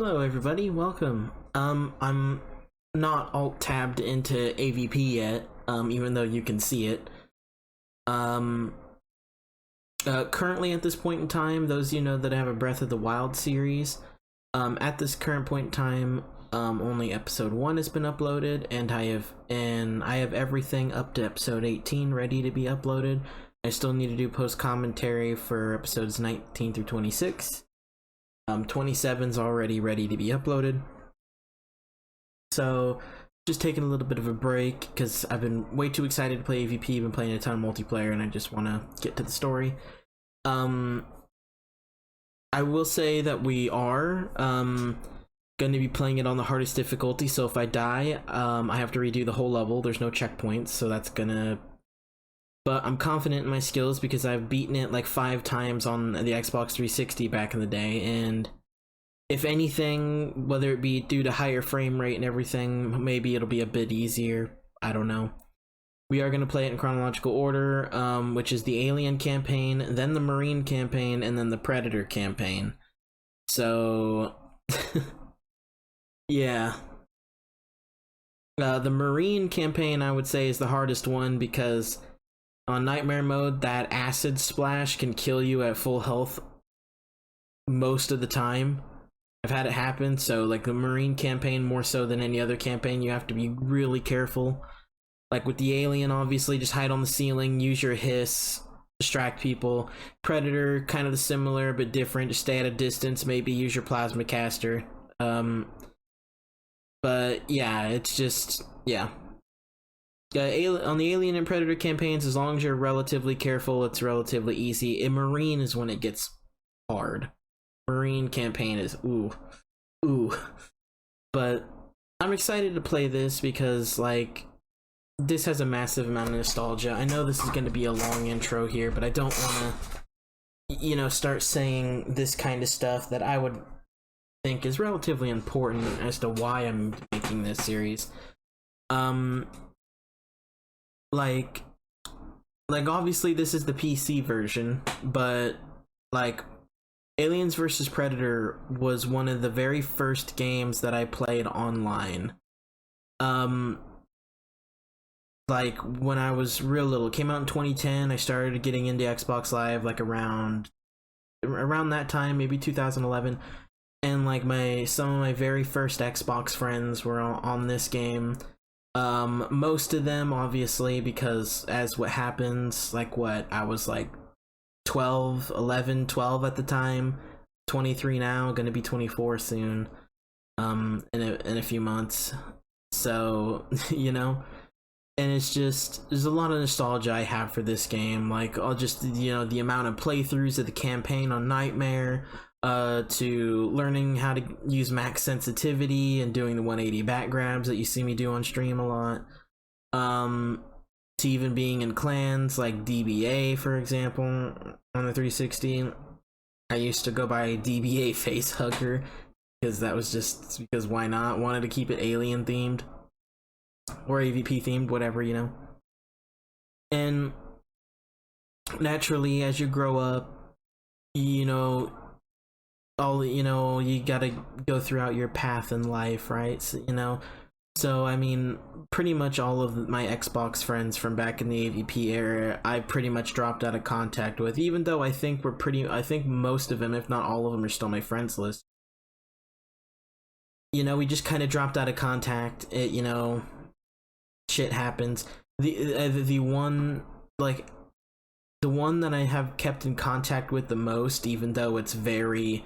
Hello everybody, welcome. I'm not alt tabbed into AvP yet, even though you can see it. Um, Currently at this point in time, those of you know that I have a Breath of the Wild series. At this current point in time, only episode 1 has been uploaded, and I have everything up to episode 18 ready to be uploaded. I still need to do post commentary for episodes 19 through 26. 27's already ready to be uploaded. So just taking a little bit of a break because I've been way too excited to play AvP, been playing a ton of multiplayer, and I just want to get to the story. I will say that we are going to be playing it on the hardest difficulty, so if I die, I have to redo the whole level. There's no checkpoints, so that's gonna... But I'm confident in my skills because I've beaten it like 5 times on the Xbox 360 back in the day, and if anything, whether it be due to higher frame rate and everything, maybe it'll be a bit easier. I don't know. We are going to play it in chronological order, which is the Alien campaign, then the Marine campaign, and then the Predator campaign. So, yeah. The Marine campaign, I would say, is the hardest one because on Nightmare mode, that acid splash can kill you at full health most of the time. I've had it happen, so like the Marine campaign, more so than any other campaign, you have to be really careful. Like with the Alien, obviously, just hide on the ceiling, use your hiss, distract people. Predator, kind of similar but different, just stay at a distance, maybe use your plasma caster. But yeah, it's just, yeah. On the Alien and Predator campaigns, as long as you're relatively careful, it's relatively easy. In Marine is when it gets hard. Marine campaign is ooh. But I'm excited to play this because, like, this has a massive amount of nostalgia. I know this is going to be a long intro here, but I don't want to, start saying this kind of stuff that I would think is relatively important as to why I'm making this series. Like obviously this is the PC version, but like Aliens vs. Predator was one of the very first games that I played online. Like when I was real little. It came out in 2010. I started getting into Xbox Live like around that time, maybe 2011. And like some of my very first Xbox friends were on this game. Most of them obviously, because as what happens, like I was like 12 at the time, 23 now, gonna be 24 soon, in a few months. So and it's just, there's a lot of nostalgia I have for this game. Like I'll just, the amount of playthroughs of the campaign on Nightmare, to learning how to use max sensitivity and doing the 180 back grabs that you see me do on stream a lot, to even being in clans like DBA, for example, on the 360. I used to go by DBA Facehugger because that was just because why not? Wanted to keep it Alien themed or AvP themed, whatever, And naturally, as you grow up, you gotta go throughout your path in life, right? So I mean, pretty much all of my Xbox friends from back in the AvP era, I pretty much dropped out of contact with, even though I think most of them, if not all of them, are still my friends list. We just kind of dropped out of contact. Shit happens. The one that I have kept in contact with the most, even though it's very,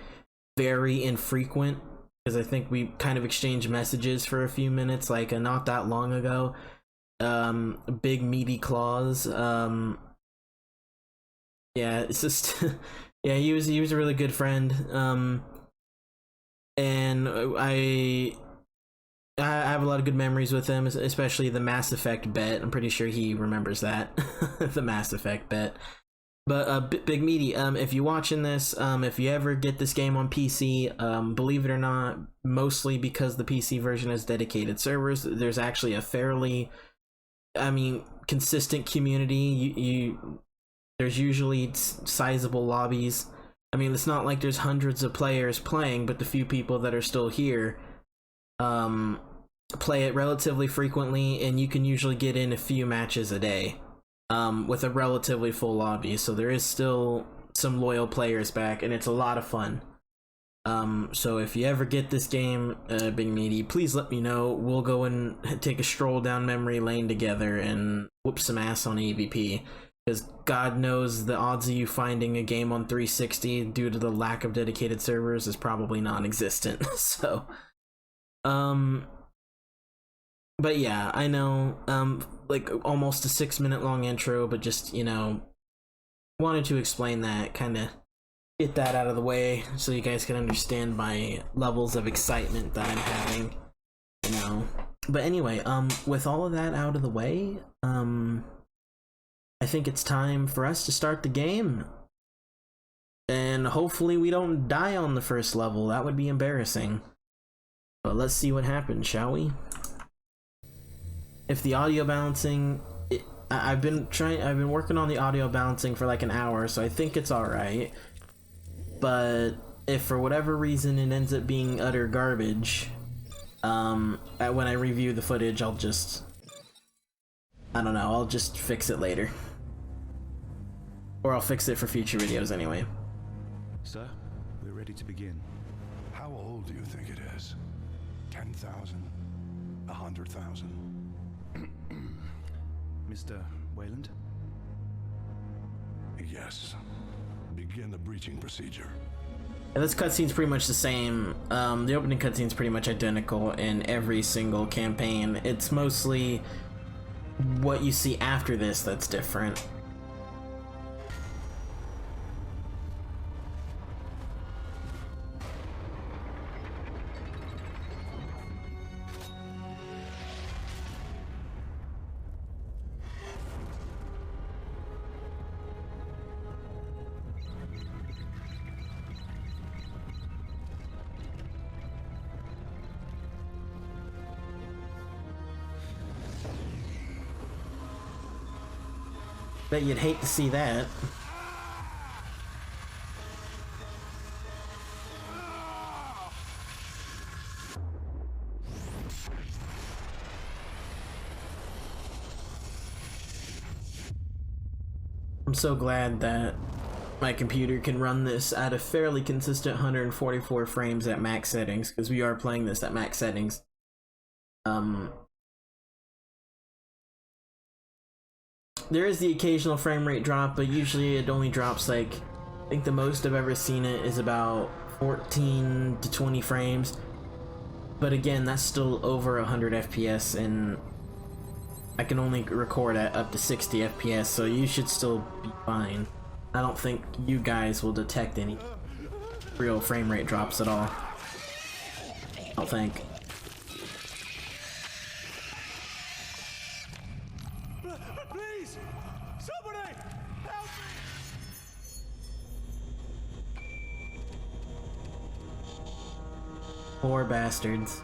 very infrequent, because I think we kind of exchanged messages for a few minutes, like not that long ago. Big Meaty Claws. Yeah, it's just yeah, he was a really good friend. And I have a lot of good memories with him, especially the Mass Effect bet. I'm pretty sure he remembers that. The Mass Effect bet. But Big Meaty, if you're watching this, if you ever get this game on PC, believe it or not, mostly because the PC version has dedicated servers, there's actually a fairly, consistent community. There's usually sizable lobbies I mean, it's not like there's hundreds of players playing, but the few people that are still here play it relatively frequently, and you can usually get in a few matches a day with a relatively full lobby. So there is still some loyal players back, and it's a lot of fun. So if you ever get this game, Big Meaty, please let me know. We'll go and take a stroll down memory lane together and whoop some ass on AvP. Because God knows the odds of you finding a game on 360 due to the lack of dedicated servers is probably non-existent. So, but yeah, I know, like almost a 6-minute long intro, but just, you know, wanted to explain that, kind of get that out of the way so you guys can understand my levels of excitement that I'm having, you know. But anyway, with all of that out of the way, I think it's time for us to start the game. And hopefully we don't die on the first level. That would be embarrassing. But let's see what happens, shall we? If the audio balancing, I've been working on the audio balancing for like an hour, so I think it's alright. But if for whatever reason it ends up being utter garbage, when I review the footage, I don't know, I'll just fix it later. Or I'll fix it for future videos anyway. Sir, we're ready to begin. How old do you think it is? 10,000? 100,000? Mr. Wayland? Yes. Begin the breaching procedure. And this cutscene's pretty much the same. The opening cutscene's pretty much identical in every single campaign. It's mostly what you see after this that's different. Bet you'd hate to see that. I'm so glad that my computer can run this at a fairly consistent 144 frames at max settings, because we are playing this at max settings. There is the occasional frame rate drop, but usually it only drops like, I think the most I've ever seen it is about 14 to 20 frames. But again, that's still over 100 FPS, and I can only record at up to 60 FPS, so you should still be fine. I don't think you guys will detect any real frame rate drops at all. I don't think. Please! Somebody! Help me! Poor bastards.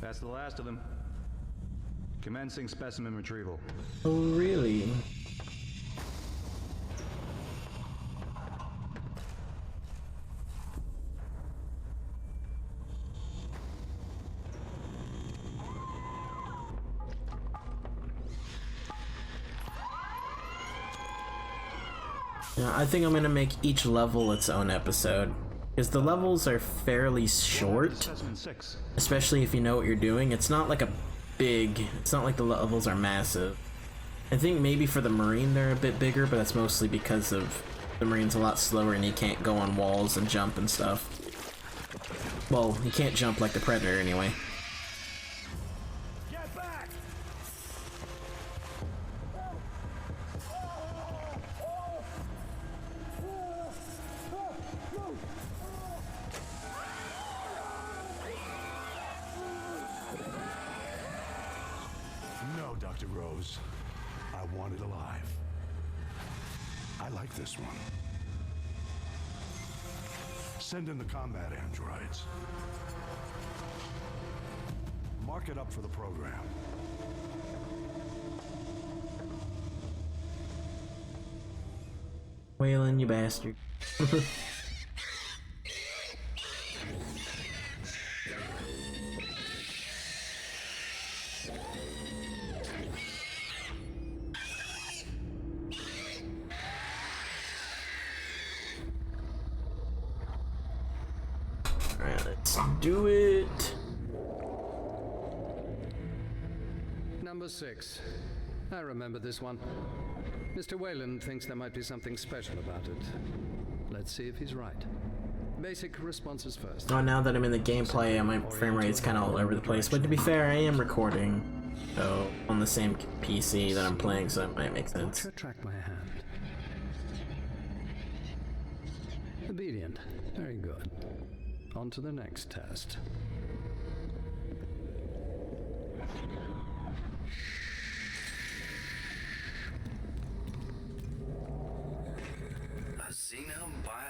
That's the last of them. Commencing specimen retrieval. Oh, really? Yeah, I think I'm gonna make each level its own episode. Because the levels are fairly short, especially if you know what you're doing. It's not like it's not like the levels are massive. I think maybe for the Marine they're a bit bigger, but that's mostly because of the Marine's a lot slower and he can't go on walls and jump and stuff. Well, he can't jump like the Predator anyway. Get back! No, Dr. Rose. Xenos I wanted alive. I like this one. Send in the combat androids. Mark it up for the program. Waylon, you bastard. Alright, let's do it. Number 6. I remember this one. Mr. Wayland thinks there might be something special about it. Let's see if he's right. Basic responses first. Oh, now that I'm in the gameplay, my frame rate's kind of all over the place. But to be fair, I am recording, so on the same PC that I'm playing, so that might make sense. Retract my hand. Obedient. Very good. On to the next test.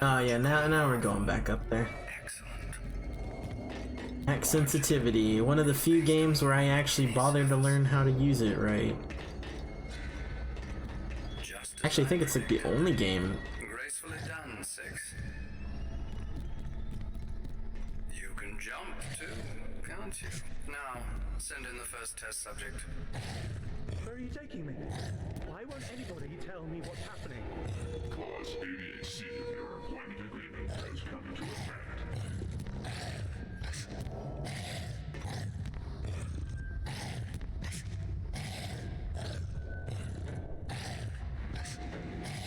Oh yeah, now we're going back up there. Hack sensitivity, one of the few games where I actually bothered to learn how to use it right. Actually, I think it's like the only game. Gracefully done, 6. You can jump too, can't you? Now, send in the first test subject. Where are you taking me? Why won't anybody tell me what's happening? Clause 88C of your employment agreement has come into effect.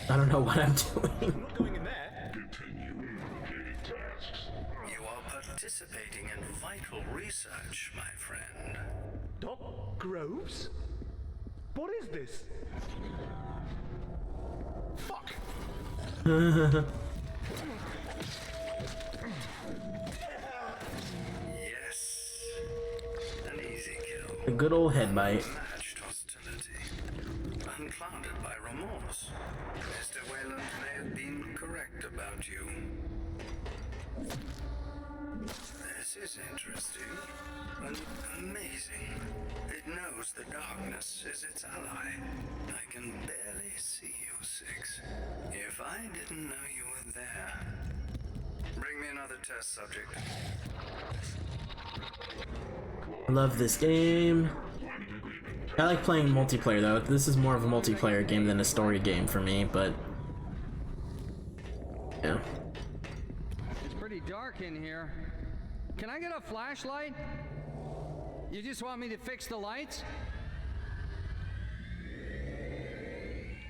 I don't know what I'm doing. I'm not going in there. Continue updating tasks. You are participating in vital research, my friend. Doc Groves? What is this? Fuck! Yes. An easy kill. A good old head bite. Matched hostility. Unclouded by remorse. Mr. Wayland may have been correct about you. This is interesting. And amazing. It knows the darkness is its ally. I can barely see you, 6. If I didn't know you were there. Bring me another test subject. I love this game. I like playing multiplayer though. This is more of a multiplayer game than a story game for me, but yeah. It's pretty dark in here. Can I get a flashlight? You just want me to fix the lights?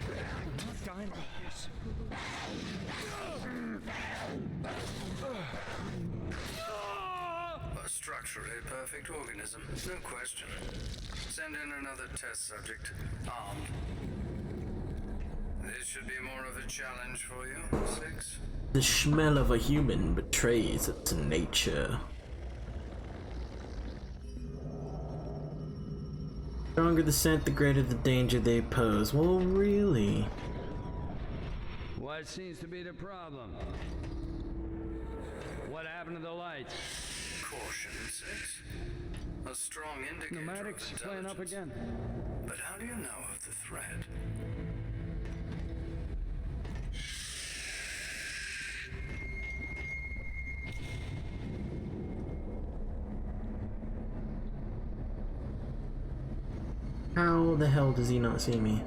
I'm not dying like this. A structurally perfect organism, no question. Send in another test subject, armed. This should be more of a challenge for you, 6. The smell of a human betrays its nature. The stronger the scent, the greater the danger they pose. Well, really? What seems to be the problem? What happened to the lights? Caution, 6. A strong indicator Pneumatics of playing up intelligence. again. But how do you know of the threat? How the hell does he not see me?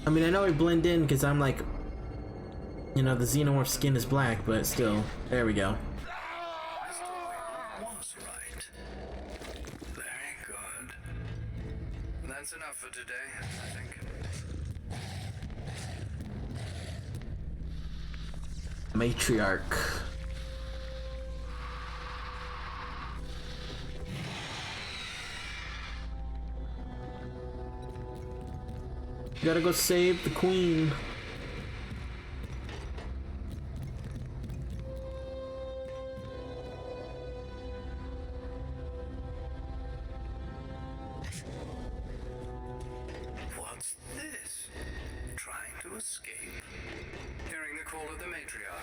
I mean, I know I blend in because I'm like, you know, the xenomorph skin is black, but still, there we go. Mr. Wayland was right. Very good. That's enough for today, I think. Matriarch. Gotta go save the queen.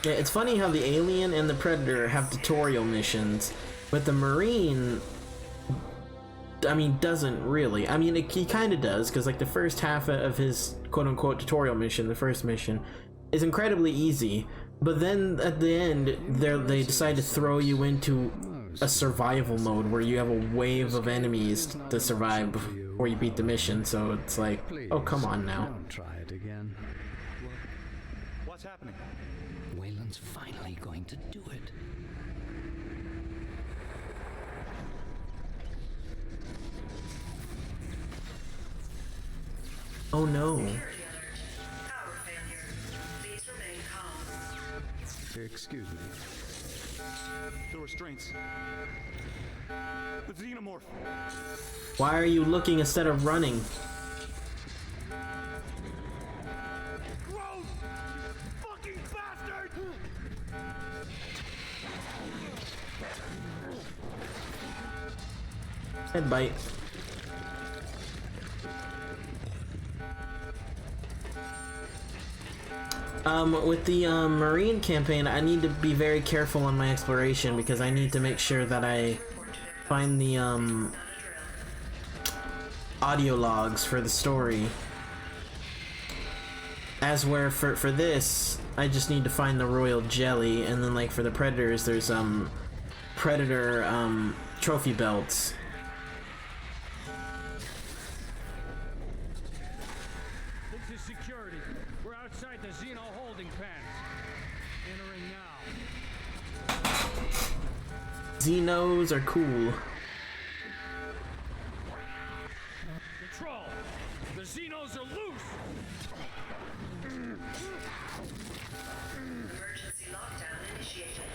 Yeah, it's funny how the Alien and the Predator have tutorial missions, but the Marine, I mean, doesn't really. I mean, he kind of does, because like the first half of his quote-unquote tutorial mission, the first mission, is incredibly easy, but then at the end, they decide to throw you into a survival mode where you have a wave of enemies to survive before you beat the mission, so it's like, oh, come on now. Don't try it again. What's happening? Wayland's finally going to do it. Oh no. Power failure. Please remain calm. Excuse me. The restraints. The xenomorph. Why are you looking instead of running? Gross! Fucking bastard! Headbite. With the Marine campaign, I need to be very careful on my exploration because I need to make sure that I find the audio logs for the story. As where for this, I just need to find the royal jelly, and then like for the Predators, there's Predator trophy belts. This is security. We're outside the Xeno holding pens. Entering now. Xenos are cool. Control! The Xenos are loose! Emergency lockdown initiated.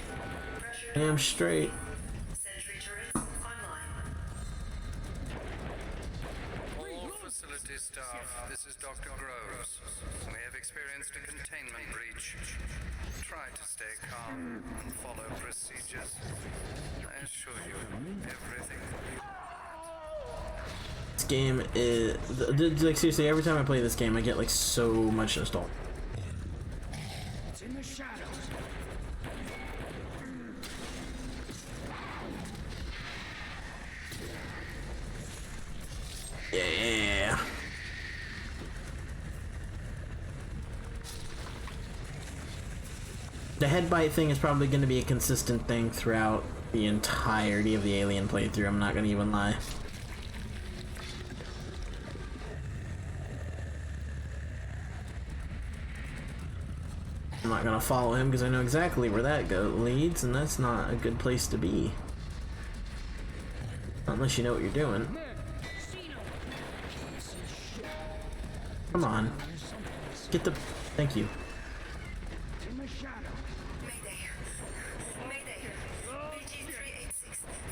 Pressure Damn straight. sentry turrets online. All facility staff, this is Dr. Groves. We have experienced a containment breach. Try to stay calm and follow procedures. I assure you, everything will be... This game is like seriously. Every time I play this game, I get like so much nostalgia. It's in the shadows. Yeah. The headbite thing is probably going to be a consistent thing throughout the entirety of the Alien playthrough. I'm not going to even lie. I'm not gonna follow him because I know exactly where that leads, and that's not a good place to be. Unless you know what you're doing. Come on. Get the... Thank you. Mayday. Mayday. BG-386.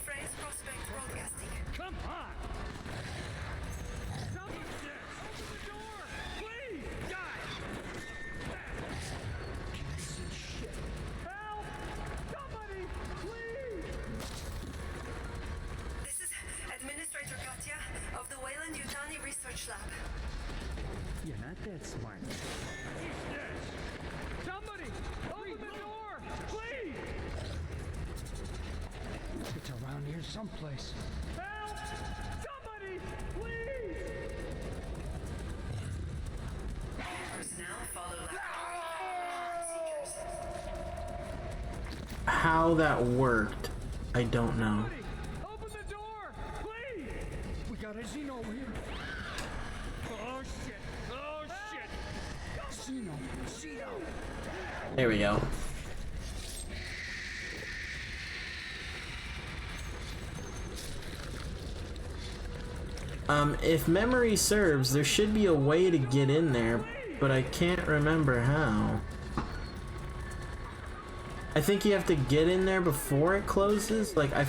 Phrase Prospect Broadcasting. Come on! Someone there! Open the door! Please! Guys! Help! Somebody! Please! This is Administrator Katya of the Wayland Yutani Research Lab. You're not that smart. Somebody! Open the door! Please! It's around here someplace. Help! Somebody! Please! Personnel follow lab procedures. How that worked, I don't know. Open the door! Please! We got a Xeno here. Oh shit! Oh shit! Xeno. Xeno. There we go. If memory serves, there should be a way to get in there, but I can't remember how. I think you have to get in there before it closes. Like I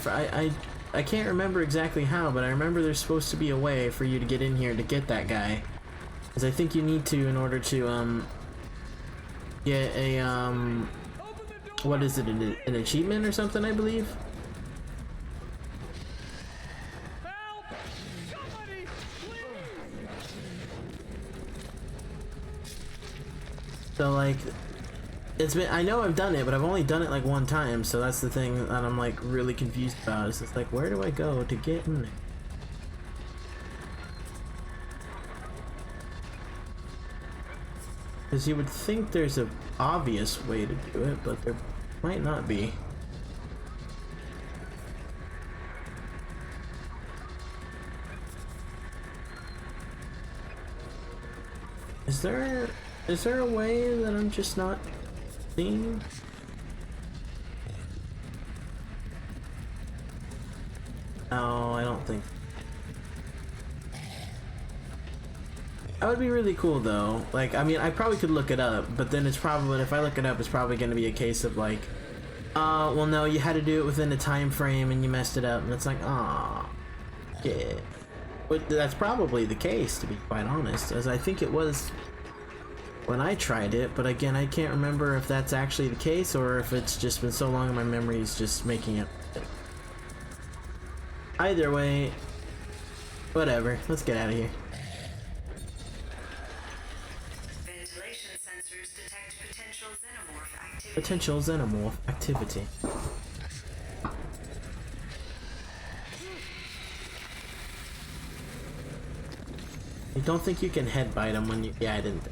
can't remember exactly how, but I remember there's supposed to be a way for you to get in here to get that guy. Because I think you need to in order to get a what is it, an achievement or something, I believe. Help! Somebody! Please! So like it's been, I know I've done it, but I've only done it like one time, so that's the thing that I'm like really confused about. It's like, where do I go to get in there? Because you would think there's an obvious way to do it, but there might not be. Is there a way that I'm just not seeing? No, I don't think. That would be really cool though. Like, I mean, I probably could look it up, but then it's probably, if I look it up, it's probably going to be a case of like, well no, you had to do it within a time frame and you messed it up, and it's like, ah, yeah. But that's probably the case, to be quite honest, as I think it was when I tried it, but again, I can't remember if that's actually the case or if it's just been so long my memory's just making it. Either way, whatever, let's get out of here. Ventilation sensors detect potential xenomorph activity. Potential xenomorph activity. I don't think you can headbite him when you... Yeah, I didn't.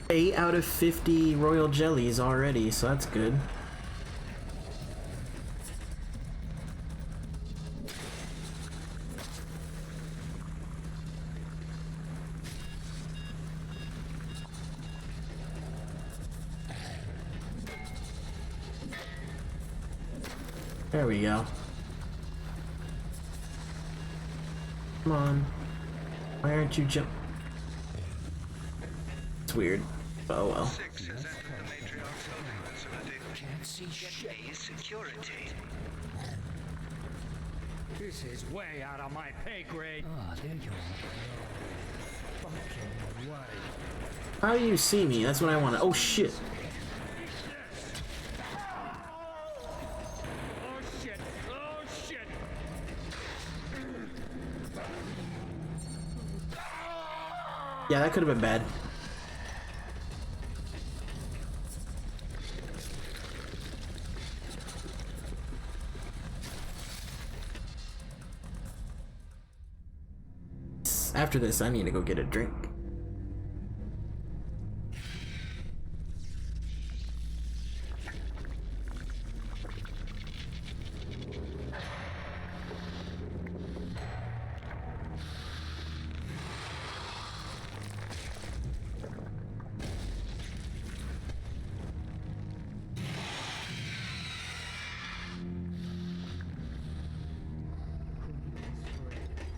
8 out of 50 royal jellies already, so that's good. There we go. Come on. Why aren't you jump? It's weird. Oh well. Six has entered the matriarch's holding facility. Can't see shit. Security. This is way out of my pay grade. Ah, there you are. Fucking way. How do you see me? That's what I want to. Oh shit. Oh shit! Oh shit! Yeah, that could have been bad. After this, I need to go get a drink.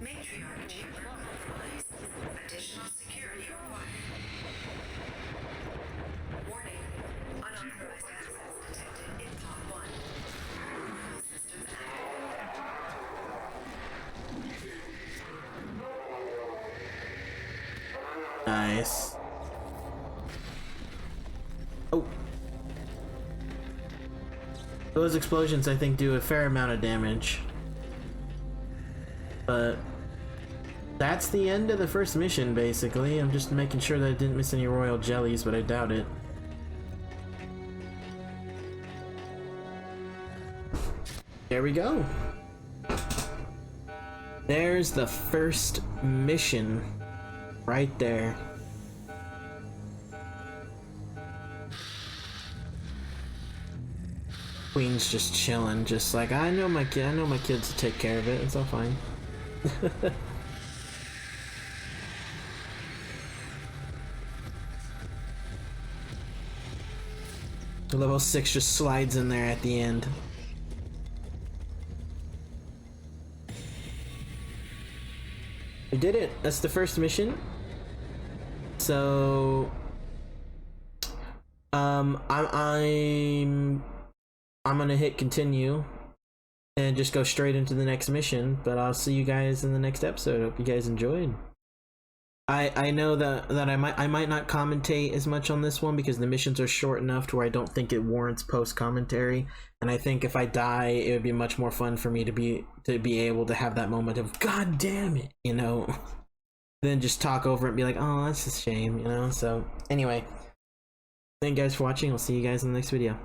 Matriarch chamber compromised. Additional security required. Warning. Unauthorized access detected in pod 1. All systems active. Nice. Oh. Those explosions, I think, do a fair amount of damage. But that's the end of the first mission, basically. I'm just making sure that I didn't miss any royal jellies, but I doubt it. There we go. There's the first mission right there. Queen's just chilling, just like, I know my kids will take care of it. It's all fine. The level 6 just slides in there at the end. We did it. That's the first mission. So I'm gonna hit continue and just go straight into the next mission, but I'll see you guys in the next episode. Hope you guys enjoyed. I know that I might not commentate as much on this one because the missions are short enough to where I don't think it warrants post commentary, and I think if I die it would be much more fun for me to be able to have that moment of god damn it, you know. then just talk over it and be like, oh, that's a shame, you know? So anyway, thank you guys for watching. I'll see you guys in the next video.